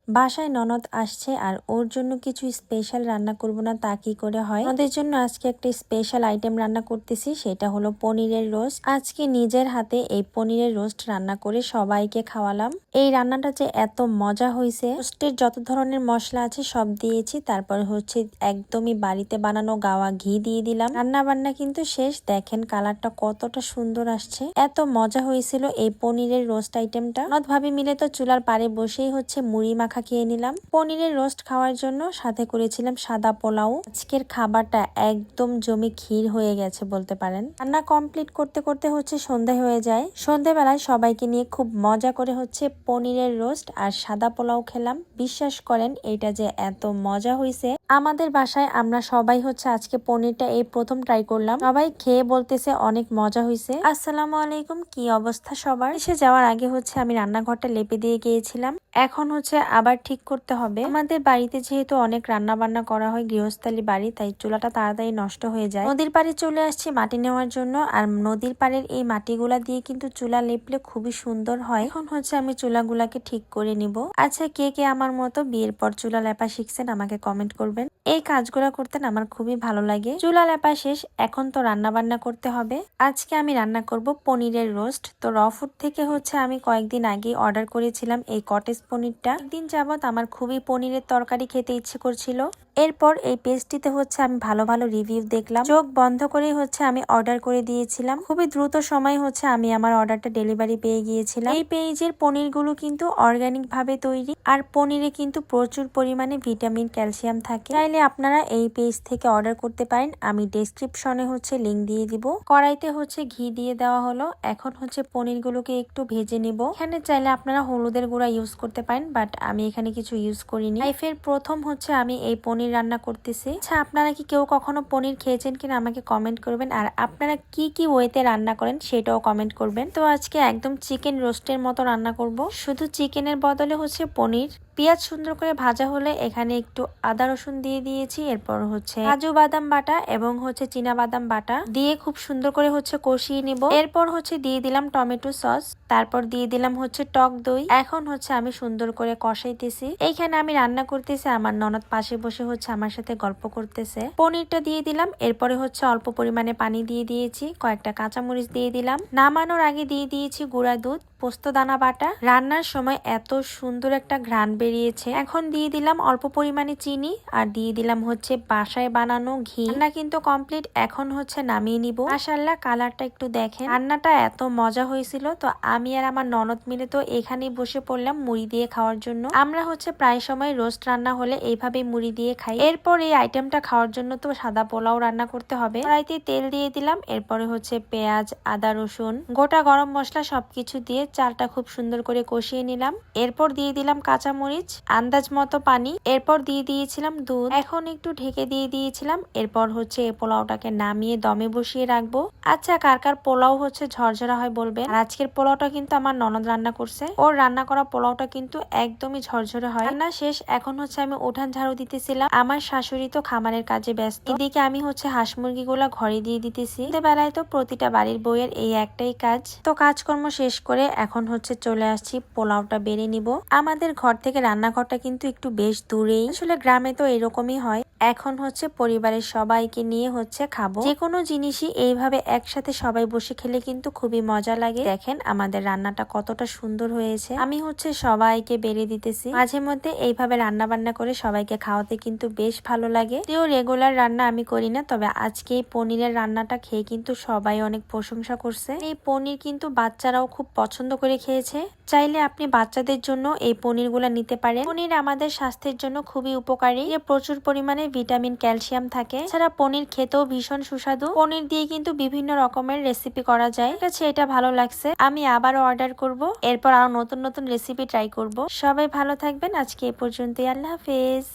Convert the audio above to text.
বাসায় ননদ আসছে আর ওর জন্য কিছু স্পেশাল রান্না করব না তা কি করে হয়। ওদের জন্য আজকে একটা স্পেশাল আইটেম রান্না করতেছি, সেটা হলো পনিরের রোস্ট। আজকে নিজের হাতে এই পনিরের রোস্ট রান্না করে সবাইকে খাওয়ালাম। এই রান্নাটা যে এত মজা হয়েছে, রোস্টের যত ধরনের মশলা আছে সব দিয়েছি, তারপর হচ্ছে একদমই বাড়িতে বানানো গাওয়া ঘি দিয়ে দিলাম। রান্না বান্না কিন্তু শেষ, দেখেন কালারটা কতটা সুন্দর আসছে। এত মজা হয়েছিল এই পনিরের রোস্ট আইটেমটা। ননদ ভাবি মিলে তো চুলার পাড়ে বসেই হচ্ছে মুড়ি মাখা খেয়ে নিলাম। পনিরের রোস্ট খাওয়ার জন্য সাথে করেছিলাম সাদা পোলাও। আজকের খাবারটা একদম জমি ক্ষীর হয়ে গেছে বলতে পারেন। রান্না কমপ্লিট করতে করতে হচ্ছে সন্ধ্যা হয়ে যায়। সন্ধ্যাবেলায় সবাইকে নিয়ে খুব মজা করে হচ্ছে পনিরের রোস্ট আর সাদা পোলাও খেলাম। বিশ্বাস করেন এটা যে এত মজা হয়েছে। আমাদের বাসায় আমরা সবাই হচ্ছে আজকে পনিরটা এই প্রথম ট্রাই করলাম। সবাই খেয়ে বলতেছে অনেক মজা হয়েছে। আসসালামু আলাইকুম, কি অবস্থা সবার? এসে যাওয়ার আগে হচ্ছে আমি রান্নাঘরটা লেপে দিয়ে গিয়েছিলাম, এখন হচ্ছে আবার ঠিক করতে হবে। আমাদের বাড়িতে যেহেতু অনেক রান্না বান্না করা হয়, গৃহস্থালী বাড়ি, তাই চুলাটা তাড়াতাড়ি নষ্ট হয়ে যায়। নদীর পাড়ে চলে আসছি মাটি নেওয়ার জন্য, আর নদীর পাড়ের এই মাটিগুলা দিয়ে কিন্তু চুলা লেপলে খুবই সুন্দর হয়। এখন হচ্ছে আমি চুলাগুলাকে ঠিক করে নিব। আচ্ছা, কে কে আমার মতো বিয়ের পর চুলা লেপা শিখছেন আমাকে কমেন্ট করবেন। এই কাজগুলা করতে আমার খুবই ভালো লাগে। চুলা লেপা শেষ, এখন তো রান্না বান্না করতে হবে। আজকে আমি রান্না করব পনিরের রোস্ট। তো র ফুড থেকে হচ্ছে আমি কয়েকদিন আগে অর্ডার করেছিলাম এই কটেজ পনিরটা। একদিন যাবত আমার খুবই পনিরের তরকারি খেতে ইচ্ছে করছিল। এরপর এই পেজটিতে হচ্ছে আমি ভালো ভালো রিভিউ দেখলাম, চোখ বন্ধ করে হচ্ছে আমি অর্ডার করে দিয়েছিলাম। খুবই দ্রুত সময় হচ্ছে আমি আমার অর্ডারটা ডেলিভারি পেয়ে গিয়েছিলাম। এই পেজের পনিরগুলো কিন্তু অর্গানিক ভাবে তৈরি, আর পনিরে কিন্তু প্রচুর পরিমাণে ভিটামিন, ক্যালসিয়াম থাকে। চাইলে আপনারা এই পেজ থেকে অর্ডার করতে পারেন, আমি ডেসক্রিপশনে হচ্ছে লিংক দিয়ে দিব। কড়াইতে হচ্ছে ঘি দিয়ে দেওয়া হলো, এখন হচ্ছে পনিরগুলোকে একটু ভেজে নিব। এখানে চাইলে আপনারা হলুদের গুঁড়া ইউজ করতে পারেন, বাট আমি এখানে কিছু ইউজ করিনি। লাইফের প্রথম হচ্ছে আমি এই পনির রান্না করতেছি। আচ্ছা, আপনারা কি কেউ কখনো পনির খেয়েছেন কিনা আমাকে কমেন্ট করবেন, আর আপনারা কি কি ওয়েতে রান্না করেন সেটাও কমেন্ট করবেন। তো আজকে একদম চিকেন রোস্টের মতো রান্না করব, শুধু চিকেনের বদলে হচ্ছে পনির। পেঁয়াজ সুন্দর করে ভাজা হলে এখানে একটু আদা রসুন দিয়ে দিয়েছি, এরপর হচ্ছে কাজু বাদাম বাটা এবং হচ্ছে চীনা বাদাম বাটা দিয়ে খুব সুন্দর করে হচ্ছে কষিয়ে নিব। এরপর হচ্ছে দিয়ে দিলাম টমেটো সস, তারপর দিয়ে দিলাম হচ্ছে টক দই। এখন হচ্ছে আমি সুন্দর করে কষাইতেছি। এইখানে আমি রান্না করতেছি, আমার ননদ পাশে বসে হচ্ছে আমার সাথে গল্প করতেছে। পনিরটা দিয়ে দিলাম, এরপরে হচ্ছে অল্প পরিমাণে পানি দিয়ে দিয়েছি, কয়েকটা কাঁচামরিচ দিয়ে দিলাম। নামানোর আগে দিয়ে দিয়েছি গুঁড়া দুধ, পোস্ত দানা বাটা। রান্নার সময় এত সুন্দর একটা ঘ্রাণ বেরিয়েছে। এখন দিয়ে দিলাম অল্প পরিমাণে চিনি, আর দিয়ে দিলাম হচ্ছে বাসায় বানানো ঘি। রান্না কিন্তু কমপ্লিট, এখন হচ্ছে নামিয়ে নিব। মাশাআল্লাহ, কালারটা একটু দেখেন। রান্নাটা এত মজা হয়েছিল। তো আমি আর আমার ননদ মিলে তো এখানেই বসে পড়লাম মুড়ি দিয়ে খাওয়ার জন্য। আমরা হচ্ছে প্রায় সময় রোস্ট রান্না হলে এইভাবেই মুড়ি দিয়ে খাই। এরপর এই আইটেমটা খাওয়ার জন্য তো সাদা পোলাও রান্না করতে হবে। কড়াইতে তেল দিয়ে দিলাম, এরপরে হচ্ছে পেঁয়াজ, আদা রসুন, গোটা গরম মশলা সবকিছু দিয়ে চালটা খুব সুন্দর করে কষিয়ে নিলাম। এরপর দিয়ে দিলাম কাঁচামরিচ, আন্দাজ মতো পানি, এরপর দিয়ে দিয়েছিলাম দুধ। এখন একটু ঢেকে দিয়ে দিয়েছিলাম। এরপর হচ্ছে এই পোলাওটাকে নামিয়ে দমে বসিয়ে রাখবো। আচ্ছা, কার কার পোলাও হচ্ছে ঝরঝরা হয় বলবেন। আর আজকের পোলাওটা কিন্তু আমার ননদ রান্না করছে, ওর রান্না করা পোলাওটা কিন্তু একদমই ঝরঝরে হয়। রান্না শেষ, এখন হচ্ছে আমি উঠান ঝাড়ু দিতেছিলাম। আমার শাশুড়ি তো খামারের কাজে ব্যস্ত, এদিকে আমি হচ্ছে হাঁস মুরগি গুলা ঘরে দিয়ে দিতেছি। বেলায় তো প্রতিটা বাড়ির বইয়ের এই একটাই কাজ। তো কাজকর্ম শেষ করে এখন হচ্ছে চলে আসছি পোলাওটা বেড়ে নিব। আমাদের ঘর থেকে রান্নাঘরটা কিন্তু একটু বেশ দূরেই, আসলে গ্রামে তো এরকমই হয়। এখন হচ্ছে পরিবারের সবাইকে নিয়ে হচ্ছে খাবো। যে কোনো জিনিসই এইভাবে একসাথে সবাই বসে খেলে কিন্তু খুবই মজা লাগে। দেখেন আমাদের রান্নাটা কতটা সুন্দর হয়েছে। আমি হচ্ছে সবাইকে বেড়ে দিতেছি। মাঝে মধ্যে এইভাবে রান্না বান্না করে সবাইকে খাওয়াতে কিন্তু বেশ ভালো লাগে। যদিও রেগুলার রান্না আমি করি না, তবে আজকে এই পনিরের রান্নাটা খেয়ে কিন্তু সবাই অনেক প্রশংসা করছে। এই পনির কিন্তু বাচ্চারাও খুব পছন্দ করে খেয়েছে। চাইলে আপনি বাচ্চাদের জন্য এই পনির গুলা নিতে পারেন। পনির আমাদের স্বাস্থ্যের জন্য খুবই উপকারী, প্রচুর পরিমাণে ভিটামিন, ক্যালসিয়াম থাকে। এছাড়া পনির খেতেও ভীষণ সুস্বাদু। পনির দিয়ে কিন্তু বিভিন্ন রকমের রেসিপি করা যায়। এটা ভালো লাগছে, আমি আবারও অর্ডার করব। এরপর আরো নতুন নতুন রেসিপি ট্রাই করব। সবাই ভালো থাকবেন, আজকে এ পর্যন্তই। আল্লাহ হাফেজ।